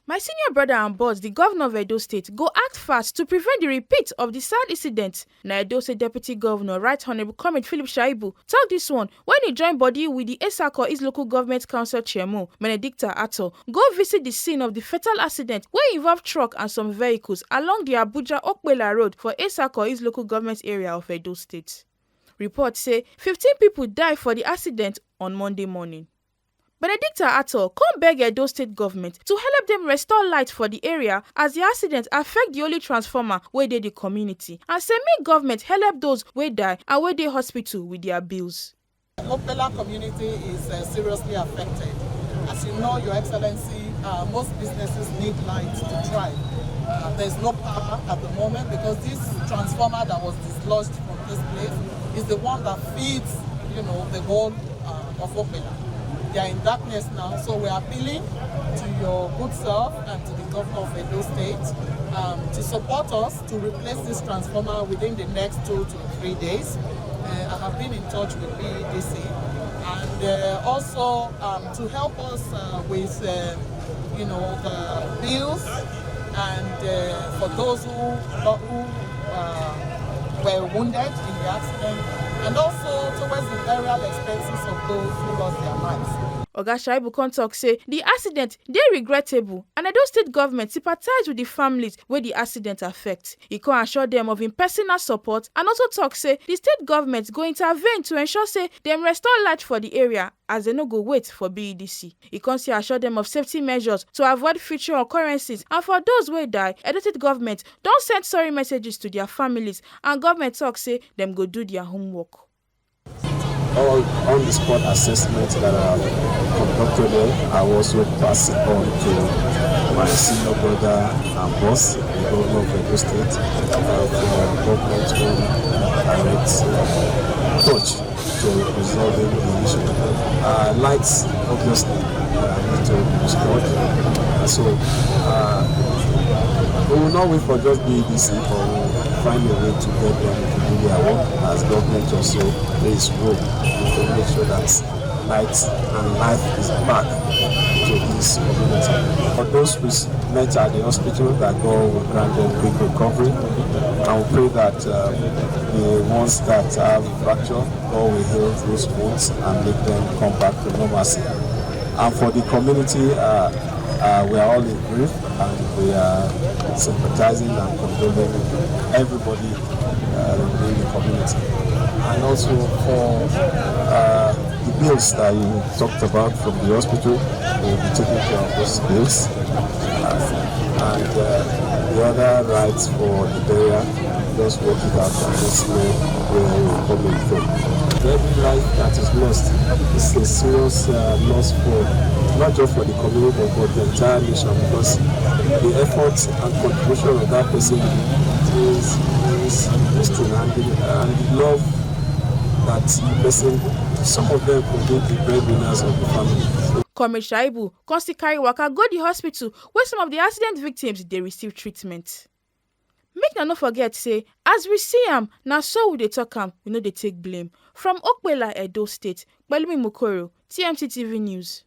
My senior brother and boss, the governor of Edo State, go act fast to prevent the repeat of the sad incident. Na Edo State Deputy Governor, Right Honorable Comrade Philip Shaibu, talk this one when he joined body with the Esako East Local Government Council Chairman, Benedicta Ato, go visit the scene of the fatal accident wey involve truck and some vehicles along the Abuja Okpella Road for Esako East Local Government area of Edo State. Reports say 15 people died for the accident on Monday morning. Benedicta Ato come beg Edo State government to help them restore light for the area as the accident affect the only transformer wey dey the community, and say make government help those wey die and wey dey hospital with their bills. Okpella community is seriously affected. As you know, Your Excellency, most businesses need light to thrive. There's no power at the moment because this transformer that was dislodged from this place is the one that feeds, the whole of Okpella. They are in darkness now, so we are appealing to your good self and to the governor of Edo State to support us to replace this transformer within the next 2 to 3 days. I have been in touch with BEDC and also to help us with the bills and for those who were wounded in the accident, and also towards the burial expenses of those who lost their lives. Oga Shaibu come talk say the accident dey regrettable and Edo State government sympathize with the families wey the accident affect. He come assure them of im personal support and also talk say the state government go intervene to ensure say dem restore light for the area as they no go wait for BEDC. He come still assure them of safety measures to avoid future occurrences, and for those wey die, Edo State government don send sorry messages to their families and government talk say dem go do their homework. All on-the-spot assessments that are conducted there, I also pass it on to my senior brother and boss, the governor of Edo State, for government to direct touch to resolving the issue. Lights, obviously, need to be restored. So we will not wait for just BEDC, but we will find a way to get them to do their work as government also plays role to make sure that light and life is back to this community. For those who met at the hospital, that God will grant them quick recovery, and we pray that the ones that have fracture, God will heal those wounds and make them come back to normalcy. And for the community, we are all in grief and we are sympathizing and condoling everybody in the community. And also for the bills that you talked about from the hospital, we will be taking care of those bills. And the other rights for the burial, just work it out and let's know where we are coming from. Every life that is lost is a serious loss for not just for the community but for the entire nation, because the effort and contribution of that person is interesting, and the love that the person, some of them could be the breadwinners of the family. Comrade Shaibu come still carry waka go the hospital where some of the accident victims dey receive treatment. Make na no forget say as we see am, na so we dey talk am, we no dey take blame. From Okpella, Edo State, Pelumi Mukoro, TMT TV News.